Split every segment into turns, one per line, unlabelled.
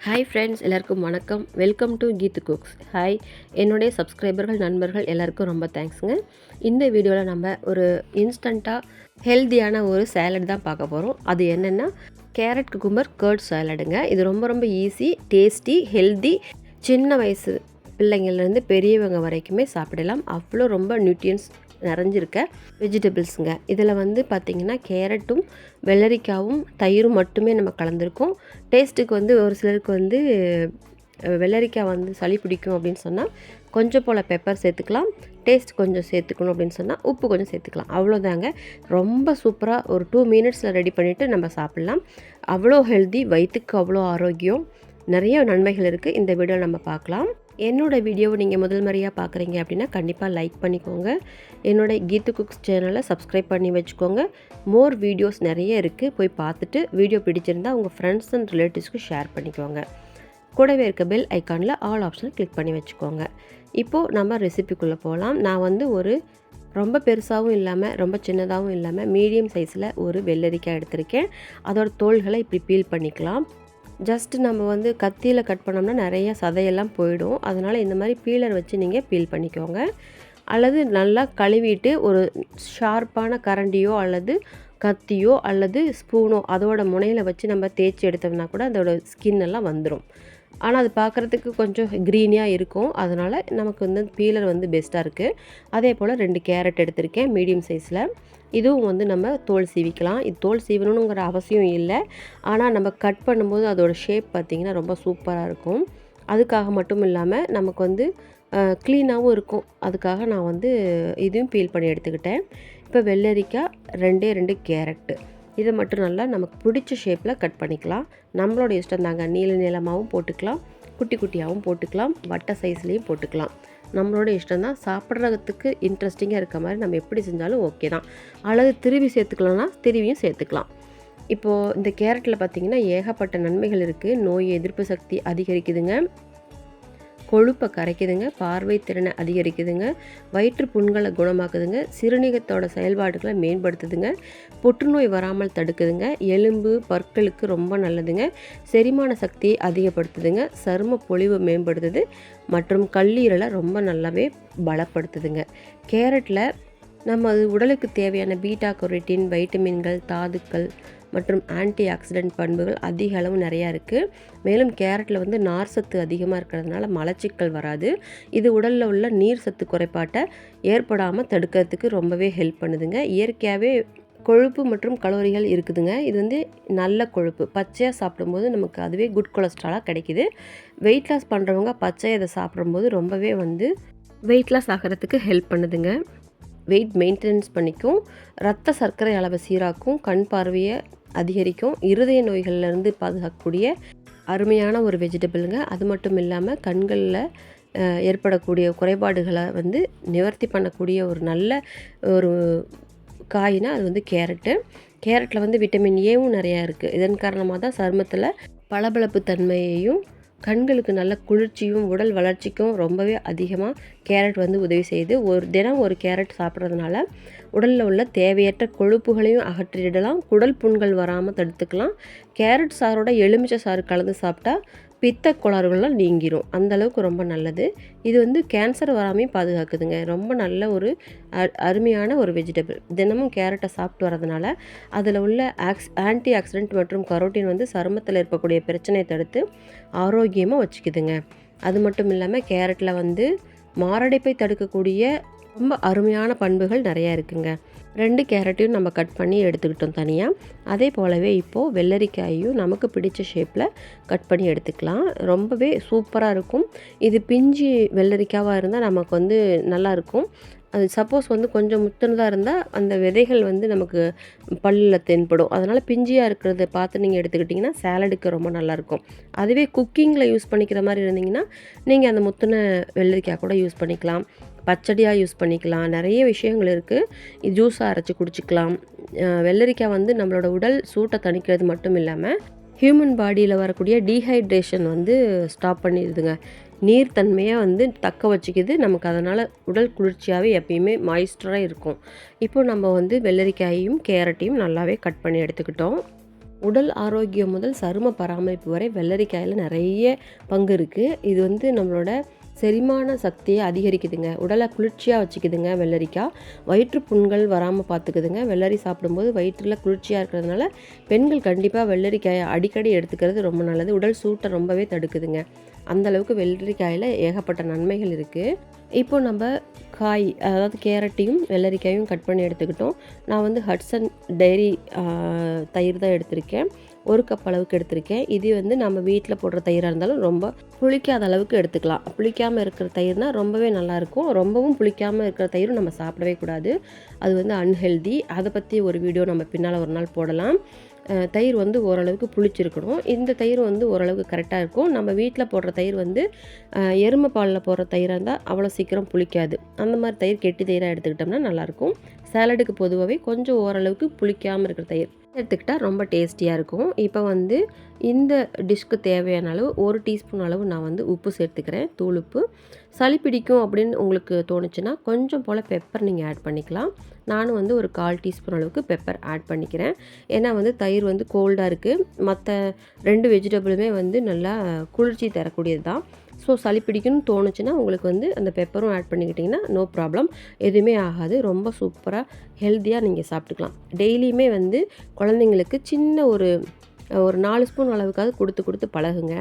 Hi friends, எல்லாருக்கும் வணக்கம். Welcome to Keethu cooks. Hi, என்னுடைய சப்ஸ்கிரைபர்கள் நண்பர்கள் எல்லாருக்கும் ரொம்ப தேங்க்ஸுங்க. இந்த வீடியோவில் நம்ம ஒரு இன்ஸ்டண்ட்டாக ஹெல்த்தியான ஒரு சேலட் தான் பார்க்க போகிறோம். அது என்னென்னா கேரட் குக்கும்பர் கர்ட் சேலடுங்க. இது ரொம்ப ரொம்ப ஈஸி, டேஸ்டி, ஹெல்தி. சின்ன வயசு பிள்ளைங்கள்லேருந்து பெரியவங்க வரைக்குமே சாப்பிடலாம். அவ்வளோ ரொம்ப நியூட்ரியன்ஸ் நிறைஞ்சிருக்க வெஜிடபிள்ஸுங்க. இதில் வந்து பார்த்திங்கன்னா கேரட்டும் வெள்ளரிக்காவும் தயிரும் மட்டுமே நம்ம கலந்துருக்கோம். டேஸ்ட்டுக்கு வந்து ஒரு சிலருக்கு வந்து வெள்ளரிக்காய் வந்து சளி பிடிக்கும் அப்படின்னு சொன்னால் கொஞ்சம் போல் பெப்பர் சேர்த்துக்கலாம். டேஸ்ட் கொஞ்சம் சேர்த்துக்கணும் அப்படின்னு சொன்னால் உப்பு கொஞ்சம் சேர்த்துக்கலாம். அவ்வளோதாங்க. ரொம்ப சூப்பராக ஒரு 2 மினிட்ஸில் ரெடி பண்ணிவிட்டு நம்ம சாப்பிட்லாம். அவ்வளோ ஹெல்தி, வயிற்றுக்கு அவ்வளோ ஆரோக்கியம், நிறைய நன்மைகள் இருக்குது. இந்த வீடியோவில் நம்ம பார்க்கலாம். என்னோடய வீடியோவை நீங்கள் முதல் முறையாக பார்க்குறீங்க அப்படின்னா கண்டிப்பாக லைக் பண்ணிக்கோங்க. என்னோடய கீத்து குக்ஸ் சேனலை சப்ஸ்கிரைப் பண்ணி வச்சுக்கோங்க. மோர் வீடியோஸ் நிறைய இருக்குது, போய் பார்த்துட்டு வீடியோ பிடிச்சிருந்தால் உங்கள் ஃப்ரெண்ட்ஸ் அண்ட் ரிலேட்டிவ்ஸ்க்கு ஷேர் பண்ணிக்கோங்க. கூடவே இருக்க பெல் ஐக்கானில் ஆல் ஆப்ஷனை கிளிக் பண்ணி வச்சுக்கோங்க. இப்போது நம்ம ரெசிபிக்குள்ளே போகலாம். நான் வந்து ஒரு ரொம்ப பெருசாகவும் இல்லாமல் ரொம்ப சின்னதாகவும் இல்லாமல் மீடியம் சைஸில் ஒரு வெள்ளரிக்காய் எடுத்திருக்கேன். அதோட தோல்களை இப்படி பீல் பண்ணிக்கலாம். ஜஸ்ட் நம்ம வந்து கத்தியில் கட் பண்ணோம்னா நிறைய சதையெல்லாம் போயிடும். அதனால் இந்த மாதிரி பீலர் வச்சு நீங்கள் பீல் பண்ணிக்கோங்க. அல்லது நல்லா கழுவிட்டு ஒரு ஷார்ப்பான கரண்டியோ அல்லது கத்தியோ அல்லது ஸ்பூனோ அதோட முனையில் வச்சு நம்ம தேய்ச்சி எடுத்தோம்னா கூட அதோட ஸ்கின் எல்லாம் வந்துடும். ஆனால் அது பார்க்குறதுக்கு கொஞ்சம் க்ரீனியாக இருக்கும். அதனால் நமக்கு வந்து பீலர் வந்து பெஸ்ட்டாக இருக்குது. அதே போல் 2 கேரட் எடுத்திருக்கேன் மீடியம் சைஸில். இதுவும் வந்து நம்ம தோல் சீவிக்கலாம். இது தோல் சீவணுங்கிற அவசியம் இல்லை. ஆனால் நம்ம கட் பண்ணும்போது அதோடய ஷேப் பார்த்திங்கன்னா ரொம்ப சூப்பராக இருக்கும். அதுக்காக மட்டும் இல்லாமல் நமக்கு வந்து க்ளீனாகவும் இருக்கும். அதுக்காக நான் வந்து இதையும் பீல் பண்ணி எடுத்துக்கிட்டேன். இப்போ வெள்ளரிக்காய் 2 கேரட்டு இதை மட்டும் நல்லா நமக்கு பிடிச்ச ஷேப்பில் கட் பண்ணிக்கலாம். நம்மளோட இஷ்டம் தாங்க. நீள நீளமாகவும் போட்டுக்கலாம், குட்டி குட்டியாகவும் போட்டுக்கலாம், வட்ட சைஸ்லேயும் போட்டுக்கலாம். நம்மளோட இஷ்டம் தான். சாப்பிட்றதுக்கு இன்ட்ரெஸ்டிங்காக இருக்க மாதிரி நம்ம எப்படி செஞ்சாலும் ஓகே தான். அல்லது திருவி சேர்த்துக்கலாம்னா திருவியும் சேர்த்துக்கலாம். இப்போது இந்த கேரட்டில் பார்த்திங்கன்னா ஏகப்பட்ட நன்மைகள் இருக்குது. நோய் எதிர்ப்பு சக்தி அதிகரிக்குதுங்க, கொழுப்பை கரைக்குதுங்க, பார்வை திறனை அதிகரிக்குதுங்க, வயிற்று புண்களை குணமாக்குதுங்க, சிறுநீரகத்தோட செயல்பாடுகளை மேம்படுத்துதுங்க, புற்றுநோய் வராமல் தடுக்குதுங்க, எலும்பு பற்களுக்கு ரொம்ப நல்லதுங்க, செரிமான சக்தியை அதிகப்படுத்துதுங்க, சரும பொலிவு மேம்படுத்துது மற்றும் கல்லீரலை ரொம்ப நல்லாவே பலப்படுத்துதுங்க. கேரட்டில் நம்ம அது உடலுக்கு தேவையான பீட்டா கரோட்டின், வைட்டமின்கள், தாதுக்கள் மற்றும் ஆன்டி ஆக்சிடென்ட் பண்புகள் அதிக அளவு நிறையா இருக்குது. மேலும் கேரட்டில் வந்து நார் சத்து அதிகமாக இருக்கிறதுனால மலச்சிக்கல் வராது. இது உடலில் உள்ள நீர் சத்து குறைபாட்டை ஏற்படாமல் தடுக்கிறதுக்கு ரொம்பவே ஹெல்ப் பண்ணுதுங்க. இயற்கையாகவே கொழுப்பு மற்றும் கலோரிகள் இருக்குதுங்க. இது வந்து நல்ல கொழுப்பு. பச்சையாக சாப்பிடும்போது நமக்கு அதுவே குட் கொலஸ்ட்ராலாக கிடைக்கிது. வெயிட் லாஸ் பண்ணுறவங்க பச்சையாக இதை சாப்பிடும்போது ரொம்பவே வந்து வெயிட் லாஸ் ஆகிறதுக்கு ஹெல்ப் பண்ணுதுங்க. வெயிட் மெயின்டெனன்ஸ் பண்ணிக்கும், ரத்த சர்க்கரை அளவை சீராக்கும், கண் பார்வையை அதிகரிக்கும், இருதய நோய்கள்லேருந்து பாதுகாக்கக்கூடிய அருமையான ஒரு வெஜிடபிளுங்க. அது மட்டும் இல்லாமல் கண்களில் ஏற்படக்கூடிய குறைபாடுகளை வந்து நிவர்த்தி பண்ணக்கூடிய ஒரு நல்ல ஒரு காய்னா அது வந்து கேரட்டு. கேரட்டில் வந்து விட்டமின் ஏவும் நிறையா இருக்குது. இதன் காரணமாக தான் சருமத்தில் பளபளப்பு தன்மையையும் கண்களுக்கு நல்ல குளிர்ச்சியும் உடல் வளர்ச்சிக்கும் ரொம்பவே அதிகமாக கேரட் வந்து உதவி செய்யுது. தினம் ஒரு கேரட் சாப்பிட்றதுனால உடலில் உள்ள தேவையற்ற கொழுப்புகளையும் அகற்றிடலாம், குடல் புண்கள் வராமல் தடுத்துக்கலாம். கேரட் சாரோட எலுமிச்சை சாறு கலந்து சாப்பிட்டா பித்த கோளாறுகள்லாம் நீங்கிரும். அந்தளவுக்கு ரொம்ப நல்லது. இது வந்து கேன்சர் வராமையும் பாதுகாக்குதுங்க. ரொம்ப நல்ல ஒரு அருமையான ஒரு வெஜிடபிள். தினமும் கேரட்டை சாப்பிட்டு வரதுனால அதில் உள்ள ஆன்டி ஆக்சிடென்ட் மற்றும் கரோட்டின் வந்து சருமத்தில் இருக்கக்கூடிய பிரச்சனையை தடுத்து ஆரோக்கியமாக வச்சுக்குதுங்க. அது மட்டும் இல்லாமல் கேரட்டில் வந்து மாரடைப்பை தடுக்கக்கூடிய ரொம்ப அருமையான பண்புகள் நிறையா இருக்குங்க. 2 கேரட்டையும் நம்ம கட் பண்ணி எடுத்துக்கிட்டோம் தனியாக. அதே போலவே இப்போது வெள்ளரிக்காயையும் நமக்கு பிடிச்ச ஷேப்பில் கட் பண்ணி எடுத்துக்கலாம். ரொம்பவே சூப்பராக இருக்கும். இது பிஞ்சு வெள்ளரிக்காவாக இருந்தால் நமக்கு வந்து நல்லாயிருக்கும். அது சப்போஸ் வந்து கொஞ்சம் முத்துனதாக இருந்தால் அந்த விதைகள் வந்து நமக்கு பல்லில் தென்படும். அதனால் பிஞ்சியாக இருக்கிறத பார்த்து நீங்கள் எடுத்துக்கிட்டிங்கன்னா சேலடுக்கு ரொம்ப நல்லாயிருக்கும். அதுவே குக்கிங்கில் யூஸ் பண்ணிக்கிற மாதிரி இருந்தீங்கன்னா நீங்கள் அந்த முத்துன வெள்ளரிக்காய் கூட யூஸ் பண்ணிக்கலாம், பச்சடியாக யூஸ் பண்ணிக்கலாம். நிறைய விஷயங்கள் இருக்குது. இது ஜூஸாக அரைச்சி குடிச்சிக்கலாம். வெள்ளரிக்காய் வந்து நம்மளோட உடல் சூட்டை தணிக்கிறது மட்டும் இல்லாமல் ஹியூமன் பாடியில் வரக்கூடிய டீஹைட்ரேஷன் வந்து ஸ்டாப் பண்ணிடுதுங்க. நீர்த்தன்மையாக வந்து தக்க வச்சுக்கிது. நமக்கு அதனால் உடல் குளிர்ச்சியாகவே எப்பயுமே மாய்ஸ்டராக இருக்கும். இப்போ நம்ம வந்து வெள்ளரிக்காயையும் கேரட்டையும் நல்லாவே கட் பண்ணி எடுத்துக்கிட்டோம். உடல் ஆரோக்கியம் முதல் சரும பராமரிப்பு வரை வெள்ளரிக்காயில் நிறைய பங்கு இருக்குது. இது வந்து நம்மளோட செரிமான சக்தியை அதிகரிக்குதுங்க. உடலை குளிர்ச்சியாக வச்சுக்குதுங்க வெள்ளரிக்காய். வயிற்று புண்கள் வராமல் பார்த்துக்குதுங்க. வெள்ளரி சாப்பிடும்போது வயிற்றில் குளிர்ச்சியாக இருக்கிறதுனால பெண்கள் கண்டிப்பாக வெள்ளரிக்காயை அடிக்கடி எடுத்துக்கிறது ரொம்ப நல்லது. உடல் சூட்டை ரொம்பவே தடுக்குதுங்க. அந்தளவுக்கு வெள்ளரிக்காயில் ஏகப்பட்ட நன்மைகள் இருக்குது. இப்போ நம்ம காய், அதாவது கேரட்டையும் வெள்ளரிக்காயும் கட் பண்ணி எடுத்துக்கிட்டோம். நான் வந்து ஹட்சன் டெய்ரி தயிர் தான் எடுத்திருக்கேன். 1 கப் அளவுக்கு எடுத்திருக்கேன். இது வந்து நம்ம வீட்டில் போடுற தயிராக இருந்தாலும் ரொம்ப புளிக்காத அளவுக்கு எடுத்துக்கலாம். புளிக்காமல் இருக்கிற தயிர்னால் ரொம்பவே நல்லாயிருக்கும். ரொம்பவும் புளிக்காமல் இருக்கிற தயிரும் நம்ம சாப்பிடவே கூடாது. அது வந்து அன்ஹெல்தி. அதை பற்றி ஒரு வீடியோ நம்ம பின்னால் ஒரு நாள் போடலாம். தயிர் வந்து ஓரளவுக்கு புளிச்சிருக்கணும். இந்த தயிர் வந்து ஓரளவுக்கு கரெக்டாக இருக்கும். நம்ம வீட்டில் போடுற தயிர் வந்து எருமை பாலில் போடுற தயிராக இருந்தால் அவ்வளோ சீக்கிரம் புளிக்காது. அந்த மாதிரி தயிர் கெட்டி தயிராக எடுத்துக்கிட்டோம்னா நல்லாயிருக்கும். சாலடுக்கு பொதுவாகவே கொஞ்சம் ஓரளவுக்கு புளிக்காமல் இருக்கிற தயிர் எடுத்துக்கிட்டால் ரொம்ப டேஸ்டியாக இருக்கும். இப்போ வந்து இந்த டிஷ்க்கு தேவையான அளவு 1 டீஸ்பூன் அளவு நான் வந்து உப்பு சேர்த்துக்கிறேன், தூள் உப்பு. சளி பிடிக்கும் அப்படின்னு உங்களுக்கு தோணுச்சுன்னா கொஞ்சம் போல் பெப்பர் நீங்கள் ஆட் பண்ணிக்கலாம். நானும் வந்து ஒரு 1/4 டீஸ்பூன் அளவுக்கு பெப்பர் ஆட் பண்ணிக்கிறேன். ஏன்னா வந்து தயிர் வந்து கோல்டாக இருக்குது. மற்ற 2 வெஜிடபிளுமே வந்து நல்லா குளிர்ச்சி தரக்கூடியது தான். ஸோ சளி பிடிக்கும்னு தோணுச்சுன்னா உங்களுக்கு வந்து அந்த பெப்பரும் ஆட் பண்ணிக்கிட்டிங்கன்னா நோ ப்ராப்ளம், எதுவுமே ஆகாது. ரொம்ப சூப்பராக ஹெல்த்தியாக நீங்கள் சாப்பிட்டுக்கலாம். டெய்லியுமே வந்து குழந்தைங்களுக்கு சின்ன ஒரு 4 ஸ்பூன் அளவுக்காவது கொடுத்து பழகுங்க.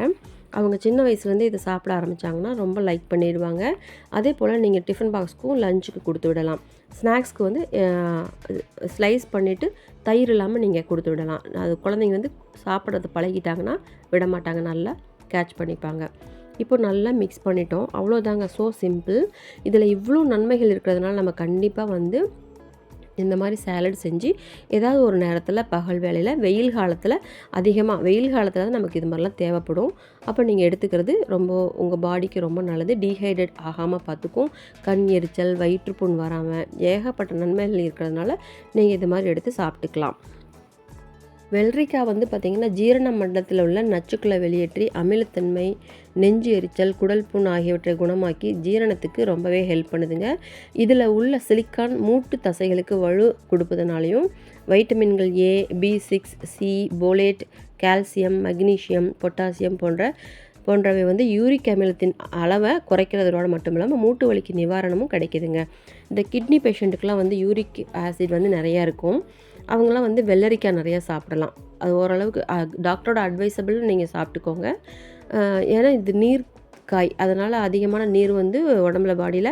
அவங்க சின்ன வயசுலேருந்தே இதை சாப்பிட ஆரம்பித்தாங்கன்னா ரொம்ப லைக் பண்ணிடுவாங்க. அதே போல் நீங்கள் டிஃபன் பாக்ஸ்க்கும் லஞ்சுக்கு கொடுத்து விடலாம். ஸ்நாக்ஸ்க்கு வந்து ஸ்லைஸ் பண்ணிவிட்டு தயிர் இல்லாமல் நீங்கள் கொடுத்து விடலாம். அது குழந்தைங்க வந்து சாப்பிட்றது பழகிட்டாங்கன்னா விட மாட்டாங்க, நல்லா கேட்ச் பண்ணிப்பாங்க. இப்போ நல்லா மிக்ஸ் பண்ணிட்டோம். அவ்வளோதாங்க, ஸோ சிம்பிள். இதில் இவ்வளோ நன்மைகள் இருக்கிறதுனால நம்ம கண்டிப்பாக வந்து இந்த மாதிரி சேலட் செஞ்சு ஏதாவது ஒரு நேரத்தில் பகல் வேளையில் வெயில் காலத்தில் தான் நமக்கு இது மாதிரிலாம் தேவைப்படும். அப்போ நீங்கள் எடுத்துக்கிறது ரொம்ப உங்கள் பாடிக்கு ரொம்ப நல்லது. டீஹைட்ரேட் ஆகாமல் பார்த்துக்கும். கண் எரிச்சல், வயிற்றுப்புண் வராமல் ஏகப்பட்ட நன்மைகள் இருக்கிறதுனால நீங்கள் இது மாதிரி எடுத்து சாப்பிட்டுக்கலாம். வெள்ளரிக்காய் வந்து பார்த்திங்கன்னா ஜீரண மண்டலத்தில் உள்ள நச்சுக்களை வெளியேற்றி அமிலத்தன்மை, நெஞ்சு எரிச்சல், குடல் புண் ஆகியவற்றை குணமாக்கி ஜீரணத்துக்கு ரொம்பவே ஹெல்ப் பண்ணுதுங்க. இதில் உள்ள சிலிக்கான் மூட்டு தசைகளுக்கு வலு கொடுப்பதனாலையும் வைட்டமின்கள் A, B6, C, folate, calcium, magnesium, potassium போன்றவை வந்து யூரிக் அமிலத்தின் அளவை குறைக்கிறதோட மட்டும் இல்லாமல் மூட்டு வலிக்கு நிவாரணமும் கிடைக்குதுங்க. இந்த கிட்னி பேஷண்ட்டுக்கெலாம் வந்து யூரிக் ஆசிட் வந்து நிறையா இருக்கும். அவங்களாம் வந்து வெள்ளரிக்காய் நிறையா சாப்பிடலாம். அது ஓரளவுக்கு டாக்டரோட அட்வைசபிள் நீங்கள் சாப்பிட்டுக்கோங்க. ஏன்னா இது நீர் காய், அதனால் அதிகமான நீர் வந்து உடம்புல பாடியில்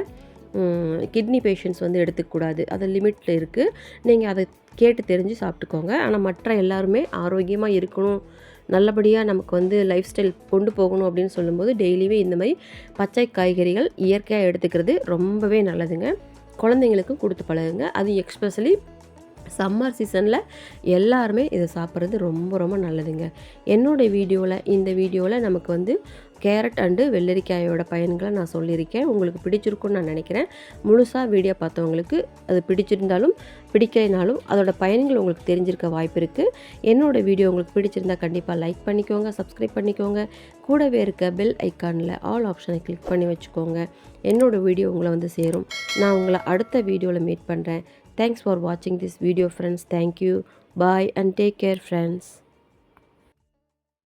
கிட்னி பேஷண்ட்ஸ் வந்து எடுத்துக்கூடாது. அது லிமிட்டில் இருக்குது. நீங்கள் அதை கேட்டு தெரிஞ்சு சாப்பிட்டுக்கோங்க. ஆனால் மற்ற எல்லாருமே ஆரோக்கியமாக இருக்கணும், நல்லபடியாக நமக்கு வந்து லைஃப் ஸ்டைல் கொண்டு போகணும் அப்படின்னு சொல்லும்போது டெய்லியுமே இந்த மாதிரி பச்சை காய்கறிகள் இயற்கையாக எடுத்துக்கிறது ரொம்பவே நல்லதுங்க. குழந்தைங்களுக்கும் கொடுத்து பழகுங்க. அது எக்ஸ்பெஷலி சம்மர் சீசனில் எல்லாருமே இதை சாப்பிட்றது ரொம்ப ரொம்ப நல்லதுங்க. இந்த வீடியோவில் நமக்கு வந்து கேரட் அண்டு வெள்ளரிக்காயோட பயன்களை நான் சொல்லியிருக்கேன். உங்களுக்கு பிடிச்சிருக்குன்னு நான் நினைக்கிறேன். முழுசாக வீடியோ பார்த்தவங்களுக்கு அது பிடிச்சிருந்தாலும் பிடிக்கலைனாலும் அதோட பயன்கள் உங்களுக்கு தெரிஞ்சிருக்க வாய்ப்பு இருக்குது. என்னோடய வீடியோ உங்களுக்கு பிடிச்சிருந்தால் கண்டிப்பாக லைக் பண்ணிக்கோங்க, சப்ஸ்கிரைப் பண்ணிக்கோங்க. கூடவே இருக்க பெல் ஐக்கானில் ஆல் ஆப்ஷனை கிளிக் பண்ணி வச்சுக்கோங்க. என்னோடய வீடியோ உங்களை வந்து சேரும். நான் உங்களை அடுத்த வீடியோவில் மீட் பண்ணுறேன். Thanks for watching this video, friends. Thank you. Bye and take care, friends.